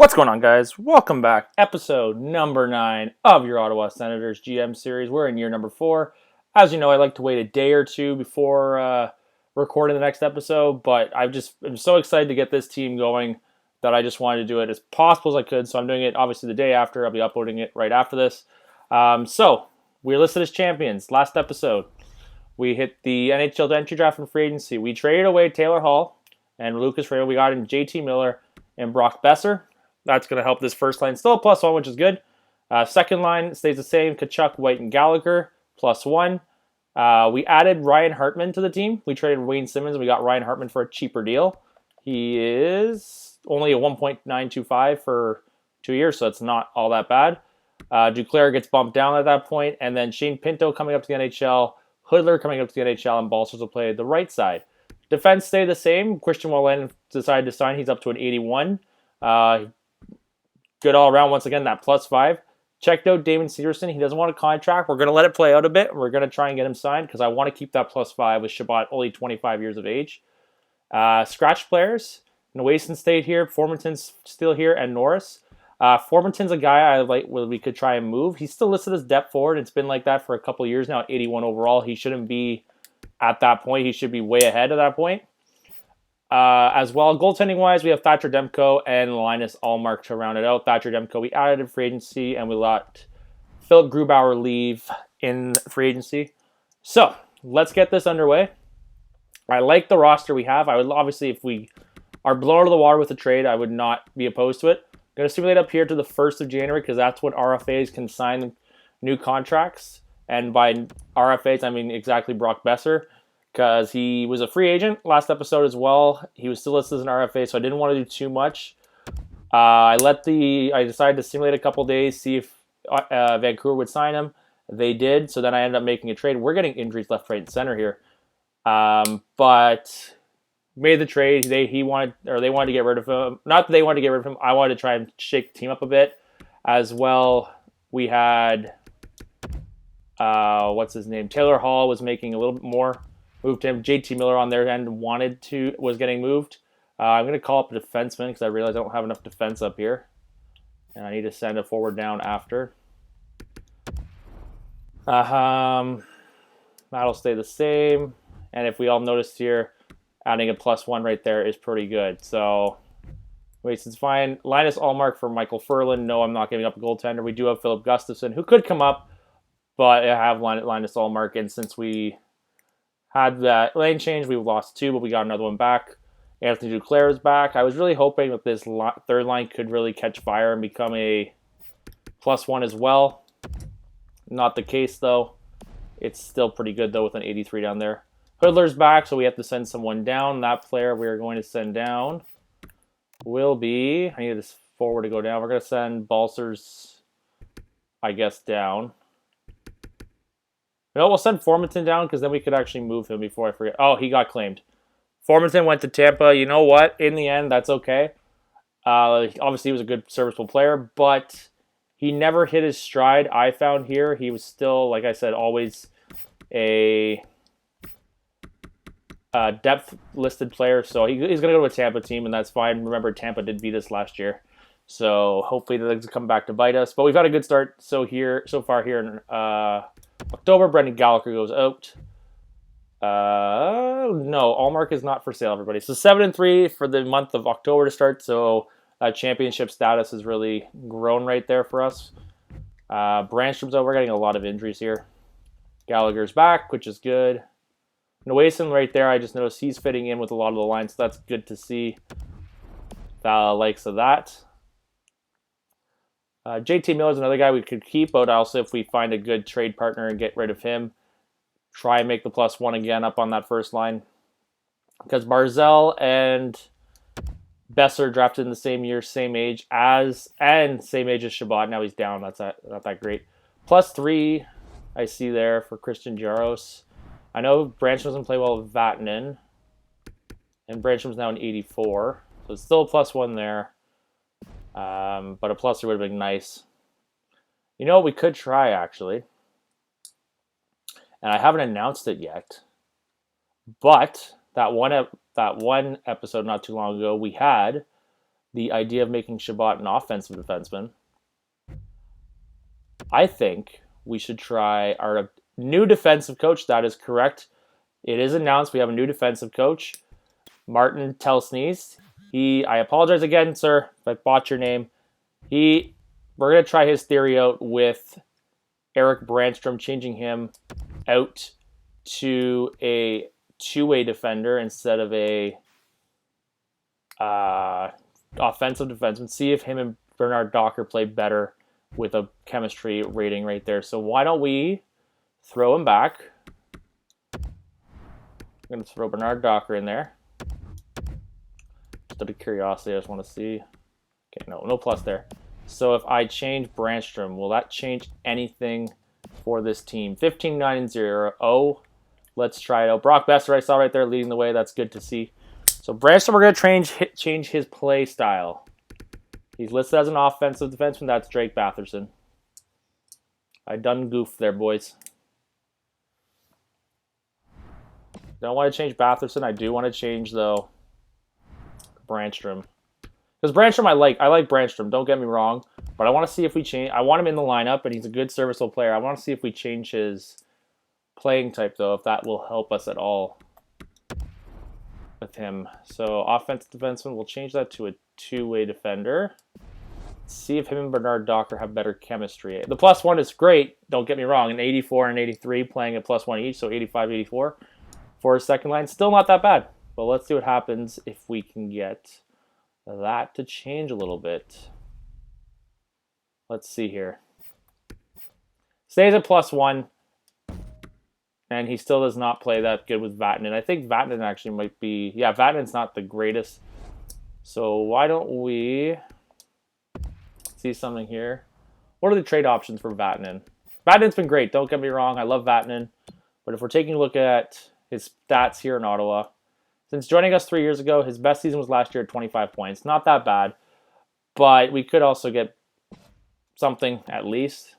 What's going on, guys? Welcome back. Episode number 9 of your Ottawa Senators GM series. We're in year number 4. As you know, I like to wait a day or two before recording the next episode, but I'm so excited to get this team going that I just wanted to do it as possible as I could. So I'm doing it obviously the day after. I'll be uploading it right after this. So we're listed as champions. Last episode, we hit the NHL entry draft and free agency. We traded away Taylor Hall and Lucas Rayo. We got in JT Miller and Brock Besser. That's going to help this first line. Still a +1, which is good. Second line stays the same. Kachuk, White, and Gallagher, +1. We added Ryan Hartman to the team. We traded Wayne Simmons, and we got Ryan Hartman for a cheaper deal. He is only a 1.925 for 2 years, so it's not all that bad. Duclair gets bumped down at that point, and then Shane Pinto coming up to the NHL, Hoodler coming up to the NHL, and Balsers will play the right side. Defense stay the same. Christian Wallen decided to sign. He's up to an 81. Good all around. Once again, that +5. Checked out Damon Severson. He doesn't want a contract. We're going to let it play out a bit. We're going to try and get him signed because I want to keep that +5 with Shabbat, only 25 years of age. Scratch players. Noason stayed here. Formanton's still here, and Norris. Formanton's a guy I like. We could try and move. He's still listed as depth forward. It's been like that for a couple of years now. 81 overall. He shouldn't be at that point. He should be way ahead of that point. As well, goaltending-wise, we have Thatcher Demko and Linus Allmark to round it out. Thatcher Demko, we added in free agency, and we let Philip Grubauer leave in free agency. So, let's get this underway. I like the roster we have. I would obviously, if we are blown out of the water with a trade, I would not be opposed to it. I'm going to simulate up here to the 1st of January because that's when RFAs can sign new contracts. And by RFAs, I mean exactly Brock Besser, because he was a free agent last episode as well. He was still listed as an RFA, so I didn't want to do too much. I decided to simulate a couple days, see if Vancouver would sign him. They did, so then I ended up making a trade. We're getting injuries left, right, and center here. But made the trade. They wanted to get rid of him. Not that they wanted to get rid of him. I wanted to try and shake the team up a bit. As well, we had what's his name? Taylor Hall was making a little bit more. Moved him. JT Miller on their end was getting moved. I'm going to call up a defenseman because I realize I don't have enough defense up here. And I need to send a forward down after. That'll stay the same. And if we all noticed here, adding a +1 right there is pretty good. So, wait, it's fine. Linus Allmark for Michael Furlan. No, I'm not giving up a goaltender. We do have Philip Gustafson, who could come up, but I have Linus Allmark. And since we had that lane change, we lost 2, but we got another one back. Anthony Duclair is back. I was really hoping that this third line could really catch fire and become a +1 as well. Not the case, though. It's still pretty good, though, with an 83 down there. Hoodler's back, so we have to send someone down. That player we are going to send down will be... I need this forward to go down. We're going to send Balsers, I guess, down. No, we'll send Formanton down because then we could actually move him before I forget. Oh, he got claimed. Formanton went to Tampa. You know what? In the end, that's okay. Obviously, he was a good, serviceable player, but he never hit his stride. I found here he was still, like I said, always a depth-listed player. So he's going to go to a Tampa team, and that's fine. Remember, Tampa did beat us last year. So hopefully that doesn't come back to bite us. But we've had a good start so far here in October. Brendan Gallagher goes out. No, Allmark is not for sale, everybody. So 7-3 for the month of October to start. So championship status has really grown right there for us. Brandstrom's out. We're getting a lot of injuries here. Gallagher's back, which is good. Noason right there, I just noticed he's fitting in with a lot of the lines, so that's good to see. Likes of that. JT Miller is another guy we could keep, but also if we find a good trade partner and get rid of him, try and make the +1 again up on that first line. Because Barzell and Besser drafted in the same year, same age as Shabbat. Now he's down. That's not that great. +3 I see there for Christian Jaros. I know Branstrom doesn't play well with Vatanen. And Branstrom's now an 84. So it's still a +1 there. But a +3 would have been nice. You know what we could try, actually? And I haven't announced it yet. But that one episode not too long ago, we had the idea of making Shabbat an offensive defenseman, I think we should try our new defensive coach. That is correct. It is announced we have a new defensive coach, Martin Telsnees. I apologize again, sir, if I botched your name. We're going to try his theory out with Eric Brandstrom, changing him out to a two-way defender instead of a offensive defenseman. See if him and Bernard Docker play better with a chemistry rating right there. So why don't we throw him back? I'm going to throw Bernard Docker in there. Just out of curiosity, I just want to see. Okay, no plus there. So if I change Brandstrom, will that change anything for this team? 15-9-0. Oh, let's try it out. Brock Besser, I saw right there leading the way. That's good to see. So Brandstrom, we're going to change his play style. He's listed as an offensive defenseman. That's Drake Batherson. I done goofed there, boys. Don't want to change Batherson. I do want to change, though, Brandstrom. Because Brandstrom, I like Brandstrom. Don't get me wrong. But I want to see if we change. I want him in the lineup, and he's a good serviceable player. I want to see if we change his playing type, though, if that will help us at all with him. So offensive defenseman, we'll change that to a two-way defender. See if him and Bernard Docker have better chemistry. The +1 is great. Don't get me wrong. An 84 and 83 playing at +1 each, so 85, 84 for his second line. Still not that bad. But let's see what happens if we can get that to change a little bit. Let's see here. Stays at +1. And he still does not play that good with Vatanen. I think Vatanen actually might be... Yeah, Vatanen's not the greatest. So why don't we see something here? What are the trade options for Vatanen? Vatanen's been great. Don't get me wrong. I love Vatanen. But if we're taking a look at his stats here in Ottawa, since joining us 3 years ago, his best season was last year at 25 points. Not that bad. But we could also get something at least.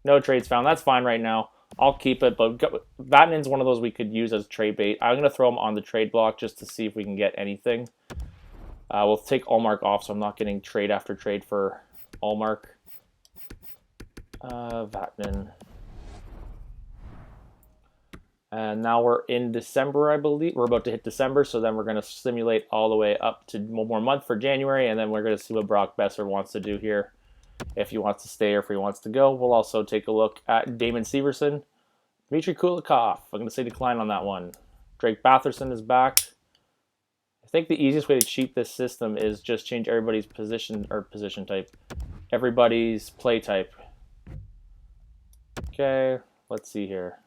No trades found. That's fine right now. I'll keep it, but Vatanen's one of those we could use as trade bait. I'm going to throw him on the trade block just to see if we can get anything. We'll take Allmark off, so I'm not getting trade after trade for Allmark. Vatanen. And now we're in December, I believe. We're about to hit December, so then we're going to simulate all the way up to one more month for January, and then we're going to see what Brock Besser wants to do here. If he wants to stay or if he wants to go. We'll also take a look at Damon Severson. Dmitry Kulikov. I'm going to say decline on that one. Drake Batherson is back. I think the easiest way to cheat this system is just change everybody's position type. Everybody's play type. Okay, let's see here.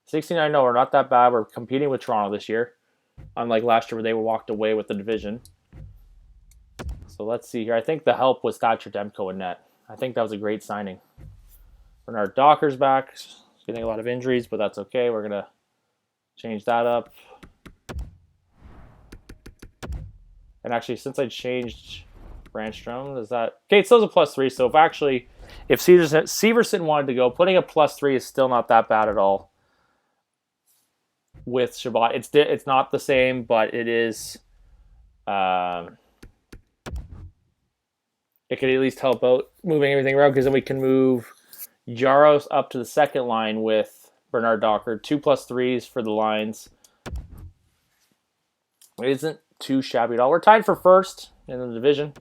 69, no, we're not that bad. We're competing with Toronto this year. Unlike last year where they walked away with the division. So let's see here. I think the help was Thatcher Demko in net. I think that was a great signing. Bernard Docker's back. He's getting a lot of injuries, but that's okay. We're going to change that up. And actually, since I changed Brandstrom, does that... Okay, it still has a +3, so if Severson wanted to go, putting a +3 is still not that bad at all with Shabbat. It's not the same, but it is... It could at least help out moving everything around, because then we can move Jaros up to the second line with Bernard Docker. 2 +3s for the lines. It isn't too shabby at all. We're tied for first in the division.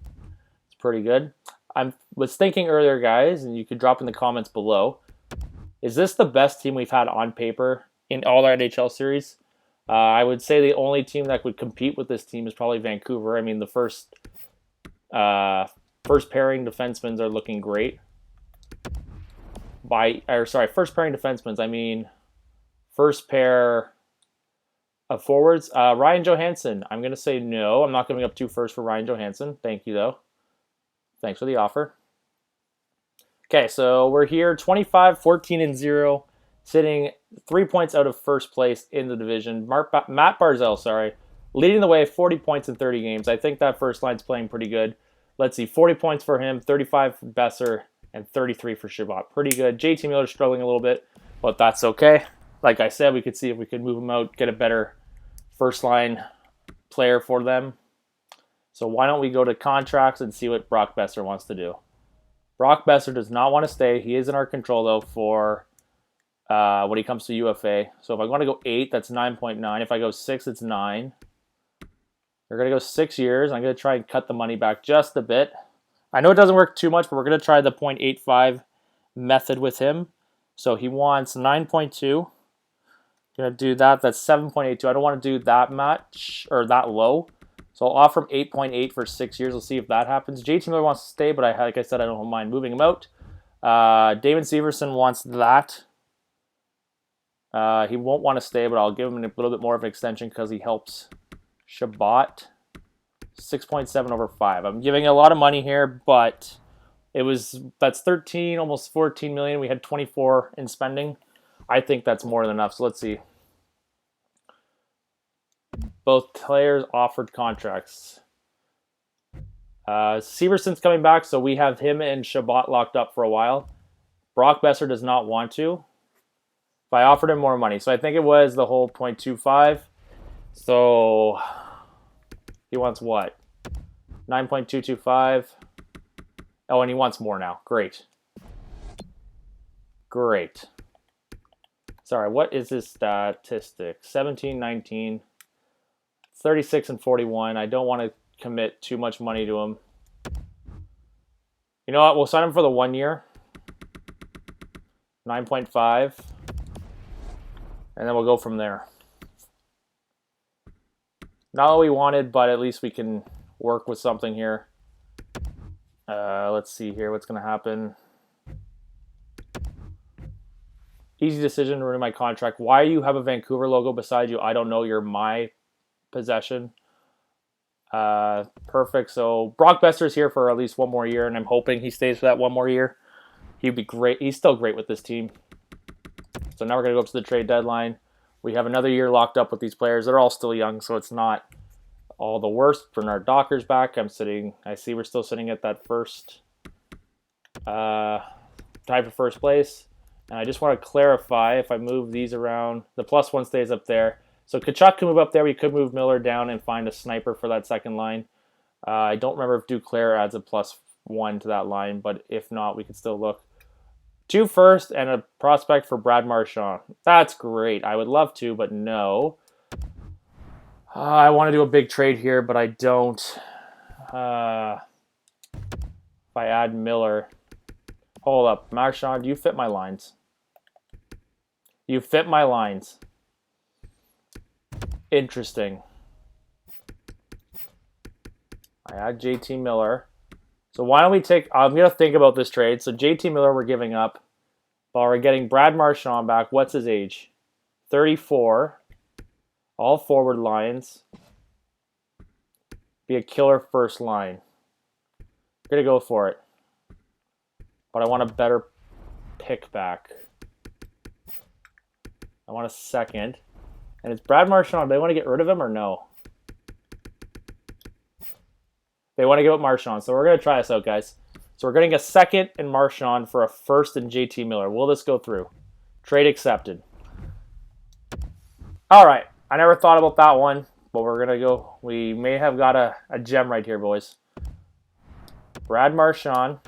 It's pretty good. I was thinking earlier, guys, and you could drop in the comments below, is this the best team we've had on paper in all our NHL series? I would say the only team that would compete with this team is probably Vancouver. I mean, the first pairing defensemen are looking great. First pairing defensemen. I mean, first pair of forwards. Ryan Johansson. I'm going to say no. I'm not giving up 2 firsts for Ryan Johansson. Thank you, though. Thanks for the offer. Okay, so we're here 25, 14-0, sitting 3 points out of first place in the division. Matt Barzal, leading the way, 40 points in 30 games. I think that first line's playing pretty good. Let's see, 40 points for him, 35 for Besser, and 33 for Shabbat. Pretty good. JT Miller's struggling a little bit, but that's okay. Like I said, we could see if we could move him out, get a better first line player for them. So why don't we go to contracts and see what Brock Besser wants to do? Brock Besser does not want to stay. He is in our control, though, for when he comes to UFA. So if I want to go 8, that's 9.9. If I go 6, it's 9. We're going to go 6 years. I'm going to try and cut the money back just a bit. I know it doesn't work too much, but we're going to try the 0.85 method with him. So he wants 9.2. Going to do that. That's 7.82. I don't want to do that much or that low. So I'll offer him 8.8 for 6 years. We'll see if that happens. JT Miller wants to stay, but like I said, I don't mind moving him out. Damon Severson wants that. He won't want to stay, but I'll give him a little bit more of an extension because he helps Shabbat. 6.7 over 5. I'm giving a lot of money here, but that's 13, almost 14 million. We had 24 in spending. I think that's more than enough. So let's see. Both players offered contracts. Severson's coming back, so we have him and Shabbat locked up for a while. Brock Besser does not want to. If I offered him more money. So I think it was the whole 0.25. So he wants what? 9.225. Oh, and he wants more now. Great. Great. Sorry, what is his statistic? 17, 19, 36, and 41. I don't want to commit too much money to him. You know what? We'll sign him for the 1 year. 9.5. And then we'll go from there. Not what we wanted, but at least we can work with something here. Let's see here what's going to happen. Easy decision to renew my contract. Why you have a Vancouver logo beside you, I don't know. You're my possession. Perfect. So Brock Besser's here for at least 1 more year, and I'm hoping he stays for that 1 more year. He'd be great. He's still great with this team. So now we're going to go up to the trade deadline. We have another year locked up with these players. They're all still young, so it's not all the worst. Bernard Docker's back. I see we're still sitting at that first tie for first place. And I just want to clarify, if I move these around, the +1 stays up there. So Kachuk can move up there. We could move Miller down and find a sniper for that second line. I don't remember if Duclair adds a +1 to that line, but if not, we could still look. 2 first and a prospect for Brad Marchand. That's great. I would love to, but no. I want to do a big trade here, but I don't. If I add Miller. Hold up. Marchand, you fit my lines. You fit my lines. Interesting. I add JT Miller. So why don't we take... I'm going to think about this trade. So JT Miller we're giving up. But we're getting Brad Marchand back. What's his age? 34. All forward lines. Be a killer first line. I'm going to go for it. But I want a better pick back. I want a second. And it's Brad Marchand. Do they want to get rid of him or no? They want to give up Marchand. So we're going to try this out, guys. So we're getting a second in Marchand for a first in JT Miller. Will this go through? Trade accepted. All right. I never thought about that one, but we're going to go. We may have got a gem right here, boys. Brad Marchand,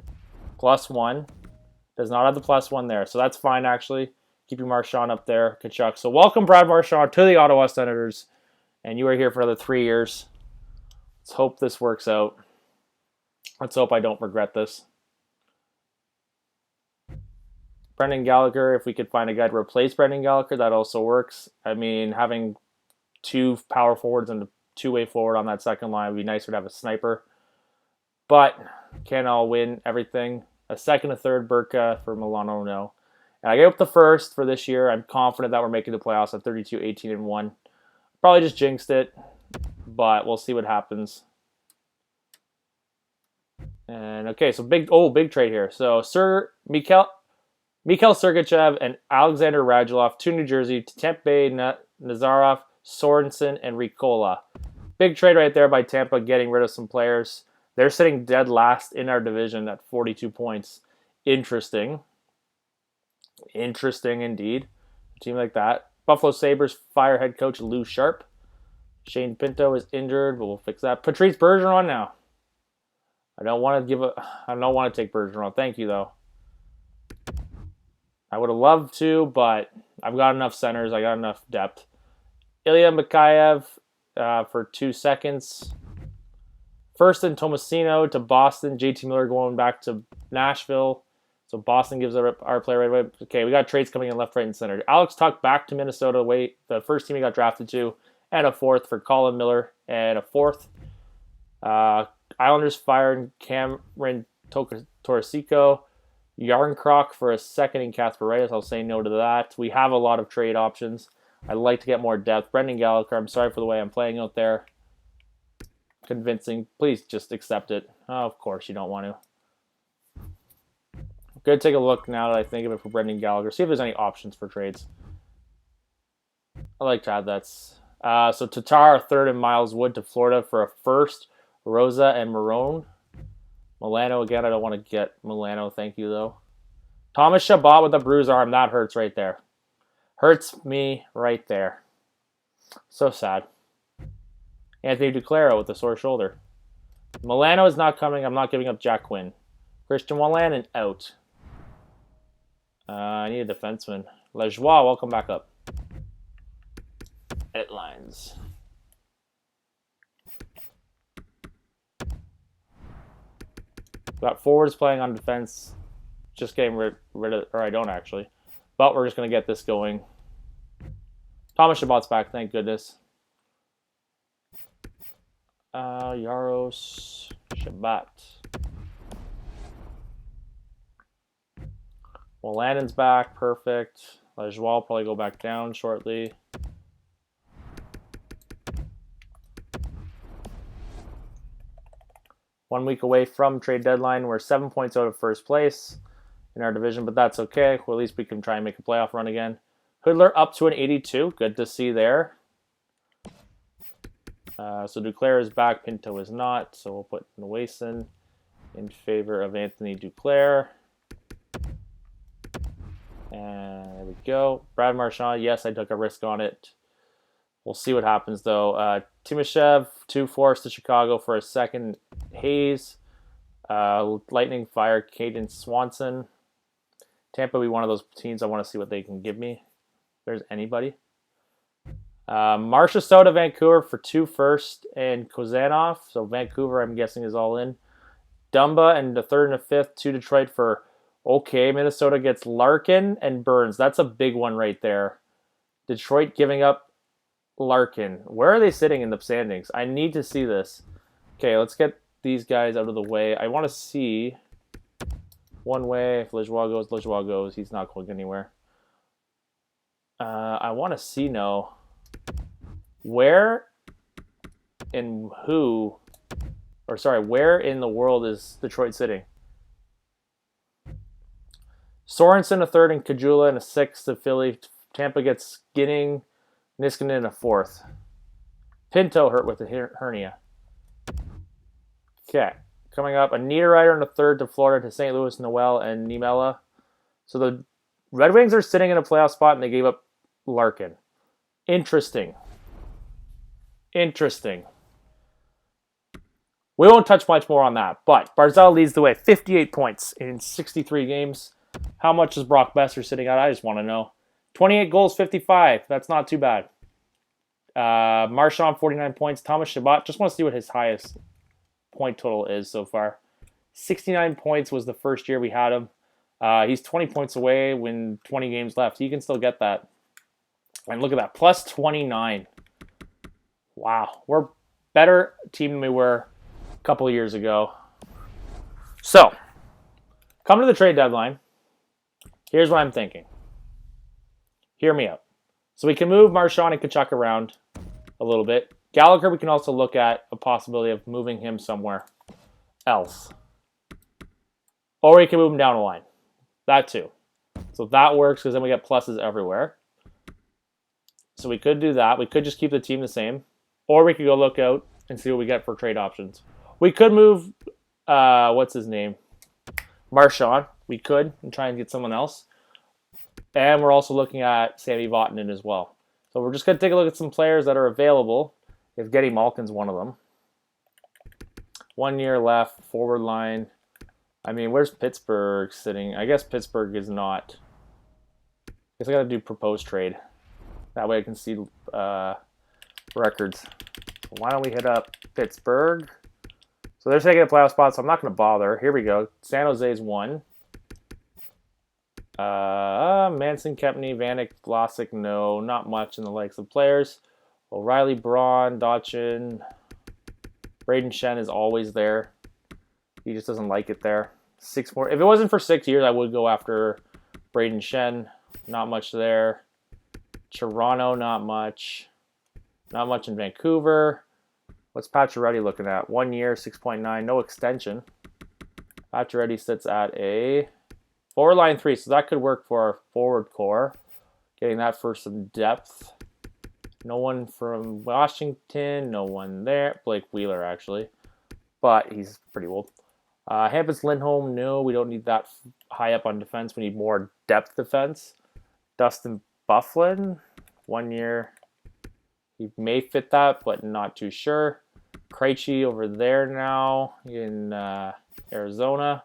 +1. Does not have the +1 there. So that's fine, actually. Keep your Marchand up there, Kachuk. So welcome, Brad Marchand, to the Ottawa Senators. And you are here for another 3 years. Let's hope this works out. Let's hope I don't regret this. Brendan Gallagher, if we could find a guy to replace Brendan Gallagher, that also works. I mean, having 2 power forwards and a 2-way forward on that second line would be nicer to have a sniper. But can't all win everything. A second, a third, Burka for Milano, no. And I gave up the first for this year. I'm confident that we're making the playoffs at 32, 18, and 1. Probably just jinxed it, but we'll see what happens. And okay, so big trade here. So Mikhail Sergachev and Alexander Radulov to New Jersey, to Tampa Bay, Nazarov, Sorensen, and Ricola. Big trade right there by Tampa, getting rid of some players. They're sitting dead last in our division at 42 points. Interesting. Interesting indeed. A team like that. Buffalo Sabres fire head coach Lou Sharp. Shane Pinto is injured, but we'll fix that. Patrice Bergeron now. I don't want to take Bergeron. Thank you, though. I would have loved to, but I've got enough centers. I got enough depth. Ilya Mikheyev for 2 seconds. First in Tomasino to Boston. JT Miller going back to Nashville. So Boston gives our player right away. Okay, we got trades coming in left, right, and center. Alex Tuch back to Minnesota. The first team he got drafted to. And a 4th for Colin Miller. And a 4th. Islanders firing Cameron Torosico. Yarncroc for a 2nd in Casper Reyes. I'll say no to that. We have a lot of trade options. I'd like to get more depth. Brendan Gallagher, I'm sorry for the way I'm playing out there. Convincing. Please just accept it. Oh, of course you don't want to. I'm going to take a look now that I think of it for Brendan Gallagher. See if there's any options for trades. I like to add that. So Tatar, a 3rd, and Miles Wood to Florida for a 1st. Rosa and Marone. Milano again. I don't want to get Milano. Thank you, though. Thomas Chabot with a bruised arm. That hurts right there. Hurts me right there. So sad. Anthony Duclair with a sore shoulder. Milano is not coming. I'm not giving up Jack Quinn. Christian Wolanin out. I need a defenseman. Lajoie, welcome back up. Edit lines. Got forwards playing on defense. Just getting rid of, or I don't actually. But we're just going to get this going. Thomas Chabot's back, thank goodness. Yaros Chabot. Wolanin's back, perfect. Lajoie will probably go back down shortly. One week away from trade deadline. We're 7 points out of first place in our division, but that's okay. Well, at least we can try and make a playoff run again. Hoodler up to an 82. Good to see there. So Duclair is back. Pinto is not. So we'll put Nwayson in favor of Anthony Duclair. And there we go. Brad Marchand. Yes, I took a risk on it. We'll see what happens, though. Timoshev, 2-4 to Chicago for a 2nd. Hayes. Lightning fire Caden Swanson. Tampa will be one of those teams I want to see what they can give me. If there's anybody. Marcia Soda, Vancouver for 2 first and Kozanov. So Vancouver, I'm guessing, is all in. Dumba and the 3rd and the 5th to Detroit for okay. Minnesota gets Larkin and Burns. That's a big one right there. Detroit giving up Larkin. Where are they sitting in the standings? I need to see this. Okay, let's get these guys out of the way. I want to see one way. If Lajoie goes, Lajoie goes. He's not going anywhere. I want to see where in the world is Detroit sitting? Sorensen a 3rd and Kajula and a 6th to Philly. Tampa gets Skinning, Niskanen a 4th. Pinto hurt with a hernia. Okay, coming up, a Niederreiter and a 3rd to Florida to St. Louis, Noel and Niemela. So the Red Wings are sitting in a playoff spot and they gave up Larkin. Interesting. We won't touch much more on that, but Barzal leads the way. 58 points in 63 games. How much is Brock Besser sitting at? I just want to know. 28 goals, 55. That's not too bad. Marchand, 49 points. Thomas Chabot, just want to see what his highest point total is so far. 69 points was the first year we had him. He's 20 points away when 20 games left. He can still get that. And look at that, plus 29. Wow, we're a better team than we were a couple of years ago. So, come to the trade deadline. Here's what I'm thinking. Hear me out. So we can move Marchand and Tkachuk around a little bit. Gallagher, we can also look at a possibility of moving him somewhere else. Or we can move him down a line. That too. So that works because then we get pluses everywhere. So we could do that. We could just keep the team the same. Or we could go look out and see what we get for trade options. We could move, what's his name? Marchand. We could and try and get someone else. And we're also looking at Sammy Vatanen as well. So we're just going to take a look at some players that are available If Getty Malkin's one of them. 1 year left, forward line. I mean, where's Pittsburgh sitting? I guess Pittsburgh is not. I guess I got to do proposed trade. That way I can see records. Why don't we hit up Pittsburgh? So they're taking a playoff spot, so I'm not going to bother. Here we go. San Jose's 1. Manson, Kepney, Vanek, Vlasic, no. Not much in the likes of players. O'Reilly, Braun, Dotchin. Braden Shen is always there. He just doesn't like it there. 6 more. If it wasn't for 6 years, I would go after Braden Shen. Not much there. Toronto, not much. Not much in Vancouver. What's Pacioretty looking at? 1 year, 6.9, no extension. Pacioretty sits at a forward line 3, so that could work for our forward core. Getting that for some depth. No one from Washington, no one there. Blake Wheeler, actually, but he's pretty old. Hampus Lindholm, no, we don't need that high up on defense. We need more depth defense. Dustin Byfuglien, 1 year. He may fit that, but not too sure. Krejci over there now in Arizona.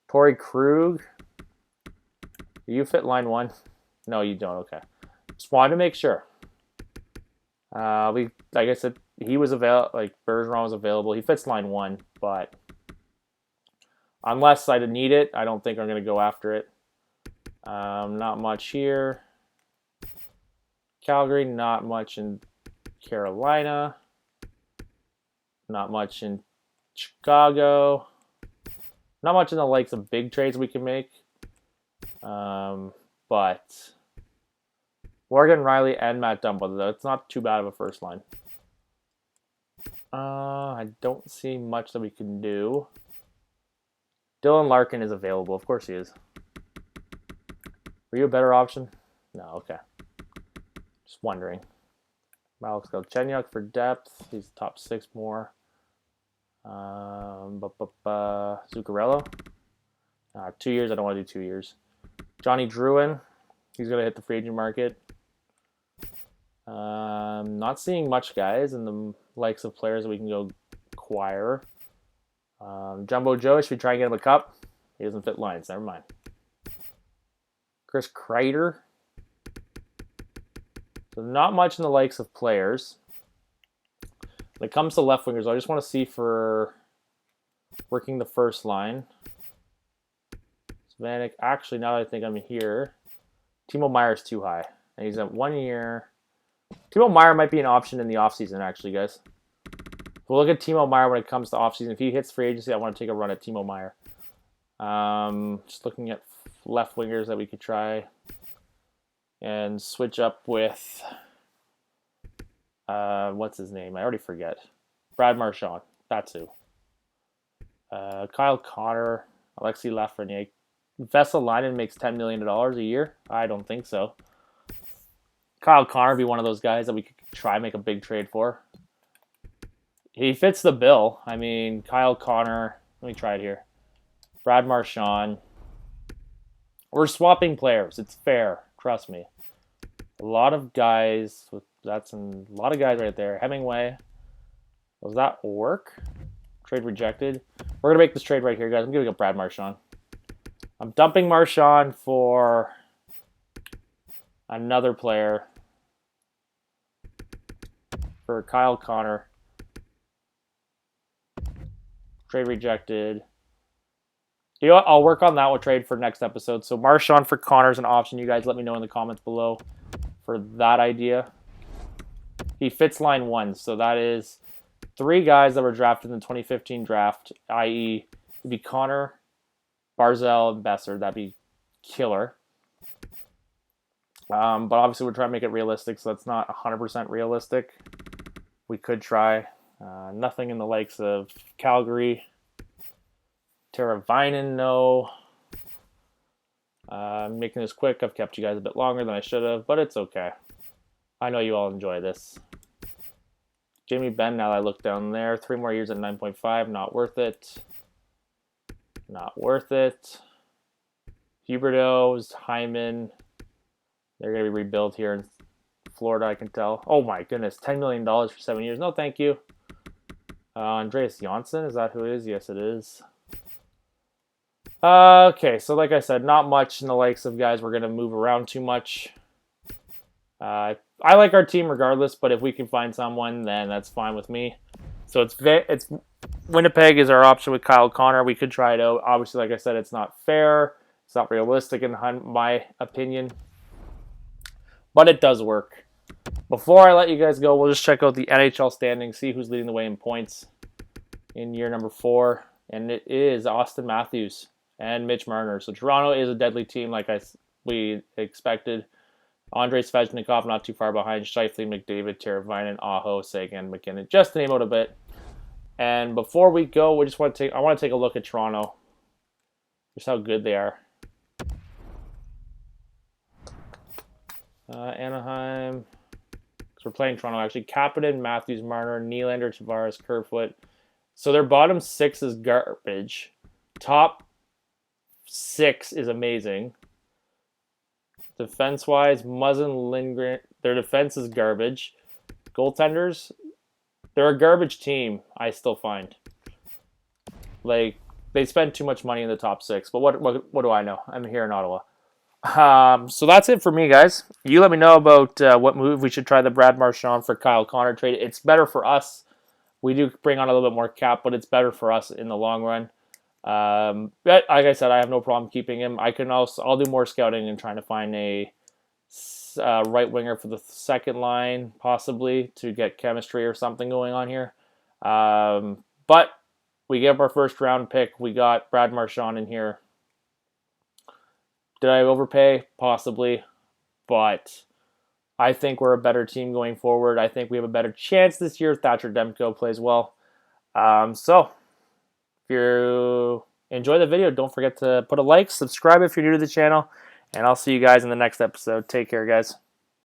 Torrey Krug. Do you fit line 1? No, you don't. Okay. Just wanted to make sure. Like I said, he was available. Like Bergeron was available. He fits line 1, but unless I need it, I don't think I'm going to go after it. Not much here. Calgary, not much in Carolina. Not much in Chicago. Not much in the likes of big trades we can make. But Morgan Riley and Matt Dumba, though, it's not too bad of a first line. I don't see much that we can do. Dylan Larkin is available. Of course he is. Were you a better option? No, okay. Just wondering. Alex Galchenyuk for depth. He's top 6 more. Zuccarello. 2 years. I don't want to do 2 years. Johnny Drouin. He's going to hit the free agent market. Not seeing much, guys, in the likes of players that we can go acquire. Jumbo Joe, should we try and get him a cup? He doesn't fit lines. Never mind. Chris Kreider. So not much in the likes of players. When it comes to left wingers, I just want to see for working the first line. Vanek. Actually, now that I think I'm here, Timo Meyer's too high. And he's at 1 year. Timo Meyer might be an option in the offseason, actually, guys. We'll look at Timo Meyer when it comes to offseason. If he hits free agency, I want to take a run at Timo Meyer. Just looking at left wingers that we could try and switch up with, what's his name? I already forget. Brad Marchand. That's who. Kyle Connor, Alexei Lafreniere. Vesalainen makes $10 million a year? I don't think so. Kyle Connor would be one of those guys that we could try and make a big trade for. He fits the bill. I mean, Kyle Connor. Let me try it here. Brad Marchand. We're swapping players. It's fair. Trust me. A lot of guys. That's a lot of guys right there. Hemingway. Does that work? Trade rejected. We're going to make this trade right here, guys. I'm giving up Brad Marchand. I'm dumping Marchand for another player. For Kyle Connor. Trade rejected. You know what? I'll work on that one trade for next episode. So Marchand for Connor is an option. You guys let me know in the comments below for that idea. He fits line 1. So that is 3 guys that were drafted in the 2015 draft, i.e. it'd be Connor, Barzal, and Besser. That'd be killer. But obviously we're trying to make it realistic, so that's not 100% realistic. We could try. Nothing in the likes of Calgary. Teravainen, no. I'm making this quick. I've kept you guys a bit longer than I should have, but it's okay. I know you all enjoy this. Jamie Benn, now that I look down there. 3 more years at 9.5. Not worth it. Not worth it. Huberdeau's, Hyman. They're going to be rebuilt here in Florida, I can tell. Oh my goodness, $10 million for 7 years. No, thank you. Andreas Janssen, is that who it is? Yes, it is. Okay, so like I said, not much in the likes of guys we're going to move around too much. I like our team regardless, but if we can find someone, then that's fine with me. So it's Winnipeg is our option with Kyle Connor. We could try it out. Obviously, like I said, it's not fair. It's not realistic in my opinion, but it does work. Before I let you guys go, we'll just check out the NHL standings, see who's leading the way in points in year number 4, and it is Austin Matthews and Mitch Marner. So Toronto is a deadly team, like we expected. Andrei Svechnikov not too far behind. Scheifele, McDavid, Teravainen, Aho, Sagan, McKinnon, just to name out a bit. And before we go, I want to take a look at Toronto, just how good they are. Anaheim, because we're playing Toronto actually. Kapanen, Matthews, Marner, Nylander, Tavares, Kerfoot. So their bottom 6 is garbage. Top 6 is amazing. Defense-wise, Muzzin, Lindgren, their defense is garbage. Goaltenders, they're a garbage team, I still find. Like, they spend too much money in the top 6, but what do I know? I'm here in Ottawa. So that's it for me, guys. You let me know about what move we should try the Brad Marchand for Kyle Connor trade. It's better for us. We do bring on a little bit more cap, but it's better for us in the long run. But like I said, I have no problem keeping him. I'll do more scouting and trying to find a right winger for the second line, possibly to get chemistry or something going on here. But we gave up our first round pick. We got Brad Marchand in here. Did I overpay? Possibly, but I think we're a better team going forward. I think we have a better chance this year. Thatcher Demko plays well. So if you enjoy the video, don't forget to put a like, subscribe if you're new to the channel, and I'll see you guys in the next episode. Take care, guys.